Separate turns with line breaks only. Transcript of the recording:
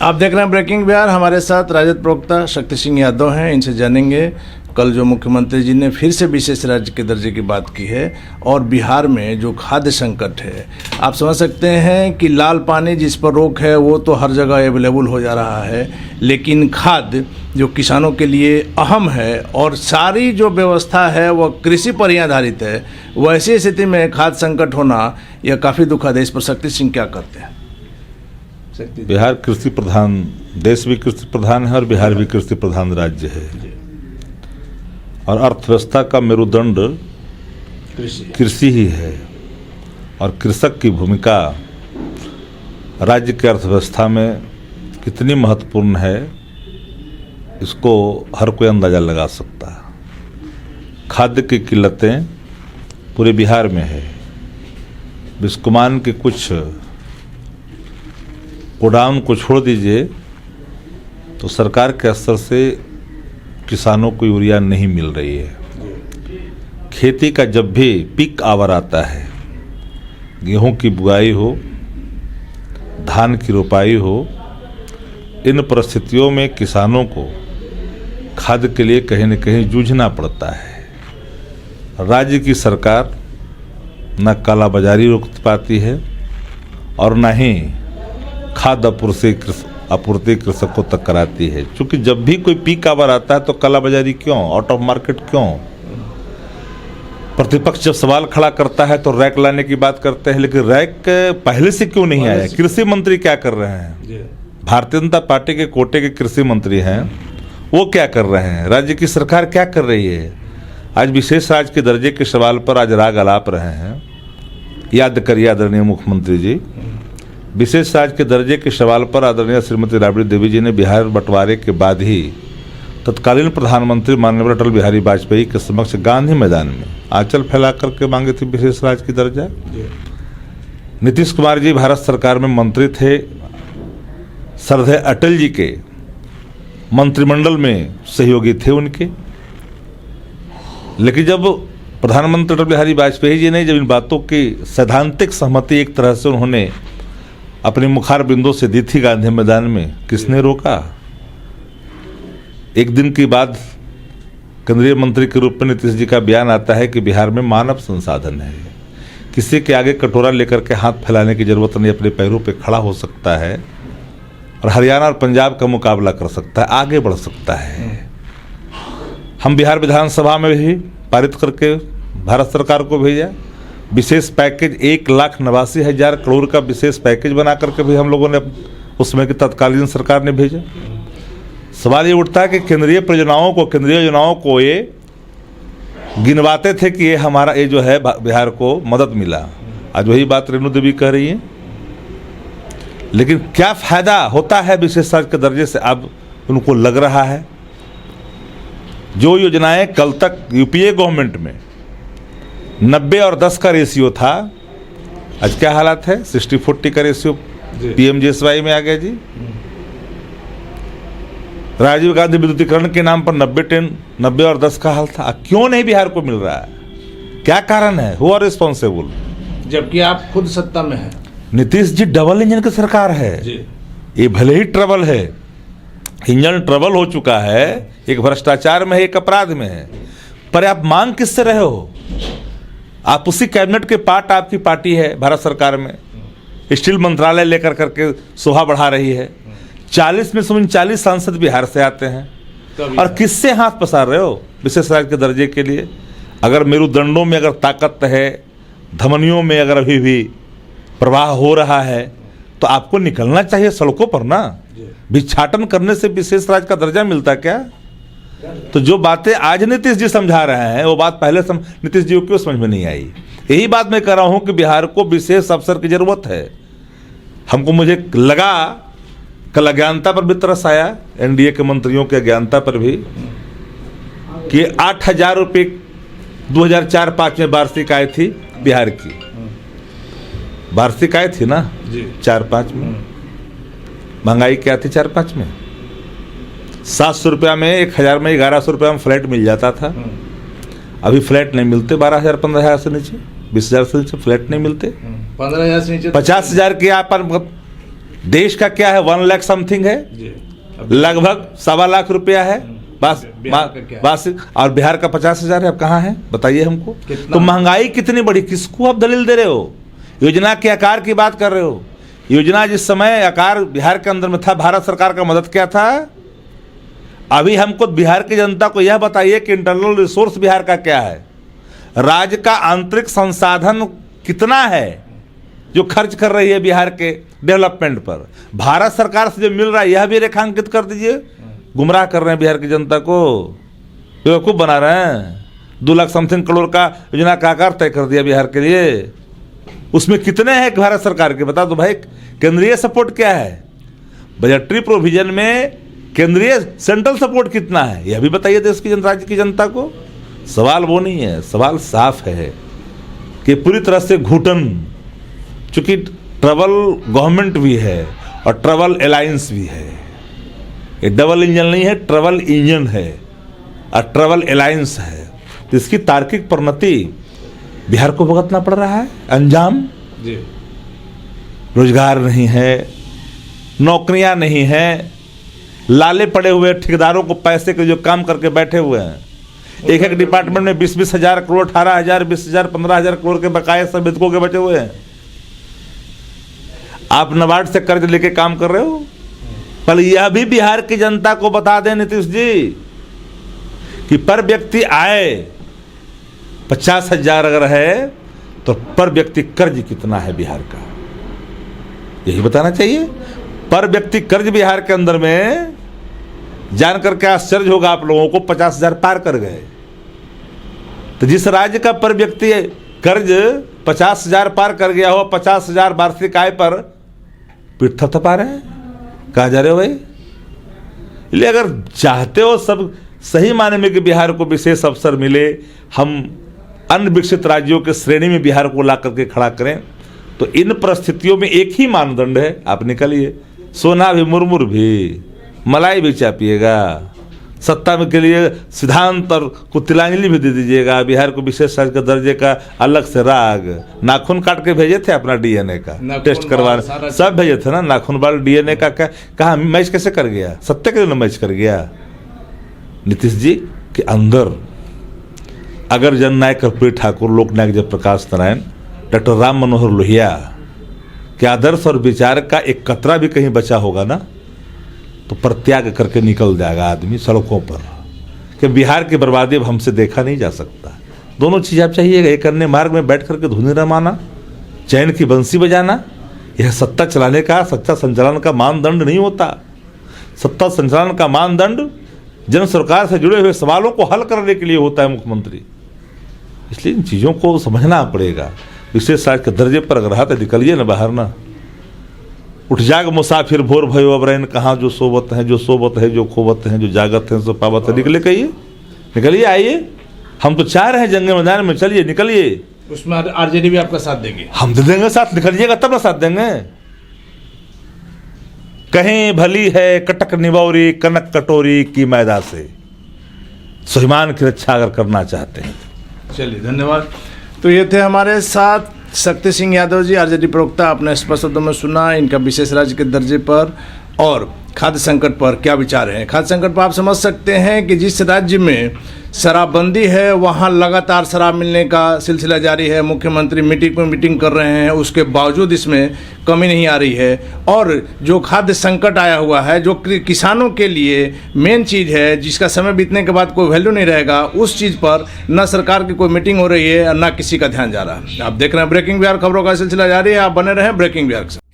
आप देख रहे हैं ब्रेकिंग बिहार। हमारे साथ राजद प्रवक्ता शक्ति सिंह यादव हैं। इनसे जानेंगे कल जो मुख्यमंत्री जी ने फिर से विशेष राज्य के दर्जे की बात की है और बिहार में जो खाद्य संकट है, आप समझ सकते हैं कि लाल पानी जिस पर रोक है वो तो हर जगह अवेलेबल हो जा रहा है, लेकिन खाद्य जो किसानों के लिए अहम है और सारी जो व्यवस्था है वह कृषि पर ही आधारित है, वैसी स्थिति में खाद्य संकट होना यह काफ़ी दुखद है। इस पर शक्ति सिंह क्या करते हैं?
बिहार कृषि प्रधान देश भी कृषि प्रधान है और बिहार भी कृषि प्रधान राज्य है और अर्थव्यवस्था का मेरुदंड कृषि ही है और कृषक की भूमिका राज्य की अर्थव्यवस्था में कितनी महत्वपूर्ण है इसको हर कोई अंदाजा लगा सकता है। खाद्य की किल्लतें पूरे बिहार में है। बिस्कुमान के कुछ गोदाम को छोड़ दीजिए तो सरकार के स्तर से किसानों को यूरिया नहीं मिल रही है। खेती का जब भी पीक आवर आता है, गेहूं की बुआई हो, धान की रोपाई हो, इन परिस्थितियों में किसानों को खाद्य के लिए कहीं न कहीं जूझना पड़ता है। राज्य की सरकार न कालाबाजारी रोक पाती है और न ही खाद्य आपूर्ति कृषकों तक कराती है। क्योंकि जब भी कोई पीक आवर आता है तो कालाबाजारी क्यों, आउट ऑफ मार्केट क्यों? प्रतिपक्ष जब सवाल खड़ा करता है तो रैक लाने की बात करते हैं, लेकिन रैक पहले से क्यों नहीं आया? कृषि मंत्री क्या कर रहे हैं? भारतीय जनता पार्टी के कोटे के कृषि मंत्री हैं, वो क्या कर रहे हैं? राज्य की सरकार क्या कर रही है? आज विशेष राज्य के दर्जे के सवाल पर आज राग अलाप रहे हैं। याद करिए आदरणीय मुख्यमंत्री जी, विशेष राज्य के दर्जे के सवाल पर आदरणीय श्रीमती राबड़ी देवी जी ने बिहार बंटवारे के बाद ही तत्कालीन प्रधानमंत्री माननीय अटल बिहारी वाजपेयी के समक्ष गांधी मैदान में आंचल फैला करके मांगे थे विशेष राज्य की दर्जा। नीतीश कुमार जी भारत सरकार में मंत्री थे, श्रद्धेय अटल जी के मंत्रिमंडल में सहयोगी थे उनके। लेकिन जब प्रधानमंत्री अटल बिहारी वाजपेयी जी ने जब इन बातों की सैद्धांतिक सहमति एक तरह से उन्होंने अपने मुखार बिंदु से दी थी गांधी मैदान में, किसने रोका? एक दिन के बाद केंद्रीय मंत्री के रूप में नीतीश जी का बयान आता है कि बिहार में मानव संसाधन है, किसी के आगे कटोरा लेकर के हाथ फैलाने की जरूरत नहीं, अपने पैरों पे खड़ा हो सकता है और हरियाणा और पंजाब का मुकाबला कर सकता है, आगे बढ़ सकता है। हम बिहार विधानसभा में भी पारित करके भारत सरकार को भेजा विशेष पैकेज, 1,89,000 करोड़ का विशेष पैकेज बना करके भी हम लोगों ने उसमें की तत्कालीन सरकार ने भेजा। सवाल ये उठता है कि केंद्रीय योजनाओं को ये गिनवाते थे कि ये हमारा ये जो है बिहार को मदद मिला। आज वही बात रेणु देवी कह रही है। लेकिन क्या फायदा होता है विशेष राज्य के दर्जे से? अब उनको लग रहा है जो योजनाएं कल तक यूपीए गवर्नमेंट में 90 और 10 का रेशियो था, आज क्या हालात है? 60-40 का रेशियो पीएमजीएसवाई में आ गया जी। राजीव गांधी विद्युतीकरण के नाम पर 90 और 10 का हाल था। क्यों नहीं बिहार को मिल रहा है? क्या कारण है? Who are responsible?
जबकि आप खुद सत्ता में हैं।
नीतीश जी डबल इंजन की सरकार है जी। ये भले ही ट्रबल है, इंजन ट्रबल हो चुका है, एक भ्रष्टाचार में है, एक अपराध में है, पर आप मांग किससे रहे हो? आप उसी कैबिनेट के पार्ट, आपकी पार्टी है भारत सरकार में, स्टील मंत्रालय लेकर करके शोभा बढ़ा रही है। 40 में से 39 सांसद बिहार से आते हैं और किससे हाथ पसार रहे हो विशेष राज्य के दर्जे के लिए? अगर मेरुदंडों में अगर ताकत है, धमनियों में अगर अभी भी प्रवाह हो रहा है तो आपको निकलना चाहिए सड़कों पर ना। भिक्षाटन करने से विशेष राज्य का दर्जा मिलता क्या? तो जो बातें आज नीतीश जी समझा रहे हैं वो बात पहले नीतीश जी को क्यों समझ में नहीं आई? यही बात मैं कह रहा हूं कि बिहार को विशेष अफसर की जरूरत है। मुझे लगा कल अज्ञानता पर भी तरस आया, एनडीए के मंत्रियों के अज्ञानता पर भी, कि 8,000 रुपये 2004-05 में वार्षिक आय थी बिहार की। वार्षिक आय थी ना 4-5 में। महंगाई क्या थी 4-5 में? 700 रुपया में 1,000 में 1,100 रुपया में फ्लैट मिल जाता था। अभी फ्लैट नहीं मिलते 12,000-15,000 से नीचे, 20,000 से नीचे फ्लैट नहीं मिलते।
15,000 से नीचे
50,000 के यहाँ पर देश का क्या है 1 लाख समथिंग है, लगभग 1.25 लाख रुपया है बस। बस और बिहार का 50,000 है। अब कहाँ है बताइए हमको। तो महंगाई कितनी बड़ी, किसको आप दलील दे रहे हो? योजना के आकार की बात कर रहे हो। योजना जिस समय आकार बिहार के अंदर में था, भारत सरकार का मदद क्या था? अभी हमको बिहार की जनता को यह बताइए कि इंटरनल रिसोर्स बिहार का क्या है, राज्य का आंतरिक संसाधन कितना है जो खर्च कर रही है बिहार के डेवलपमेंट पर। भारत सरकार से जो मिल रहा है यह भी रेखांकित कर दीजिए। गुमराह कर रहे हैं बिहार की जनता को, बेवकूफ़ बना रहे हैं। 2 लाख समथिंग करोड़ का योजना का आकार तय कर दिया बिहार के लिए। उसमें कितने हैं भारत सरकार के, बता दो भाई। केंद्रीय सपोर्ट क्या है, बजटरी प्रोविजन में केंद्रीय सेंट्रल सपोर्ट कितना है, यह भी बताइए देश की राज्य की जनता को। सवाल वो नहीं है, सवाल साफ है कि पूरी तरह से घुटन, चूंकि ट्रबल गवर्नमेंट भी है और ट्रबल अलायंस भी है। ये डबल इंजन नहीं है, ट्रबल इंजन है और ट्रबल अलायंस है। तो इसकी तार्किक परिणति बिहार को भुगतना पड़ रहा है। अंजाम जी, रोजगार नहीं है, नौकरियां नहीं है, लाले पड़े हुए ठेकेदारों को पैसे के जो काम करके बैठे हुए हैं। एक एक डिपार्टमेंट में 20-20 हजार करोड़, 18,000, 20,000, 15,000 करोड़ के बकाये संवितकों के बचे हुए हैं। आप नाबार्ड से कर्ज लेके काम कर रहे हो। पर यह भी बिहार की जनता को बता दें नीतीश जी कि पर व्यक्ति आय 50,000 अगर है तो पर व्यक्ति कर्ज कितना है बिहार का, यही बताना चाहिए। पर व्यक्ति कर्ज बिहार के अंदर में जान करके आश्चर्य होगा आप लोगों को, 50,000 पार कर गए। तो जिस राज्य का पर व्यक्ति कर्ज 50,000 पार कर गया हो, 50,000 वार्षिक आय पर पीठ थपथपा रहे हैं। कहा जा रहे हो भाई? इसलिए अगर चाहते हो सब सही माने में कि बिहार को विशेष अवसर मिले, हम अन्य विकसित राज्यों के श्रेणी में बिहार को ला करके खड़ा करें, तो इन परिस्थितियों में एक ही मानदंड है, आप निकलिए। सोना भी, मुरमुर भी, मलाई भी चापिएगा, सत्ता में के लिए सिद्धांत और को तिलांजलि भी दे दीजिएगा। बिहार को विशेष राज्य का दर्जे का अलग से राग, नाखून काट के भेजे थे अपना डीएनए का टेस्ट करवाने, सब भेजे थे ना। नाखून बाल डीएनए का क्या, कहा मैच कैसे कर गया? सत्य के लिए मैच कर गया। नीतीश जी के अंदर अगर जननायक कर्पूरी ठाकुर, लोकनायक जयप्रकाश नारायण, डॉक्टर राम मनोहर लोहिया के आदर्श और विचार का एक कतरा भी कहीं बचा होगा ना, तो परित्याग करके निकल जाएगा आदमी सड़कों पर कि बिहार की बर्बादी अब हमसे देखा नहीं जा सकता। दोनों चीज़ आप चाहिएगा, एक अन्य मार्ग में बैठ करके धुनी रमाना, चैन की बंसी बजाना। यह सत्ता चलाने का, सत्ता संचालन का मानदंड नहीं होता। सत्ता संचालन का मानदंड जन सरकार से जुड़े हुए सवालों को हल करने के लिए होता है मुख्यमंत्री। इसलिए इन चीज़ों को समझना पड़ेगा। विशेष राज्य के दर्जे पर अगर रहा तो निकलिए ना बाहर ना। उठ जाग मुसाफिर भोर भयो अब रैन कहाँ, जो सोबत है, जो सोबत है, जो खोबत है, जो जागत है, सो पावत है। निकले कहिए, निकलिए, आइए। हम तो चाह रहे हैं जंगे मैदान में, चलिए निकलिए।
उसमें आरजेडी भी आपका साथ देगी? हम
दे देंगे साथ, निकलिएगा तब ना साथ देंगे। कहीं भली है कटक निबौरी कनक कटोरी की मैदा से, स्वाभिमान की रक्षा अगर करना चाहते हैं।
चलिए, धन्यवाद। तो ये थे हमारे साथ शक्ति सिंह यादव जी, आरजेडी प्रवक्ता। आपने स्पष्ट शब्दों में सुना इनका विशेष राज्य के दर्जे पर और खाद्य संकट पर क्या विचार है। खाद्य संकट पर आप समझ सकते हैं कि जिस राज्य में शराबबंदी है वहाँ लगातार शराब मिलने का सिलसिला जारी है। मुख्यमंत्री मीटिंग पर मीटिंग कर रहे हैं, उसके बावजूद इसमें कमी नहीं आ रही है। और जो खाद्य संकट आया हुआ है, जो किसानों के लिए मेन चीज़ है, जिसका समय बीतने के बाद कोई वैल्यू नहीं रहेगा, उस चीज़ पर न सरकार की कोई मीटिंग हो रही है और न किसी का ध्यान जा रहा है। आप देख रहे हैं ब्रेकिंग बिहार, खबरों का सिलसिला जारी है। आप बने रहें ब्रेकिंग बिहार के साथ।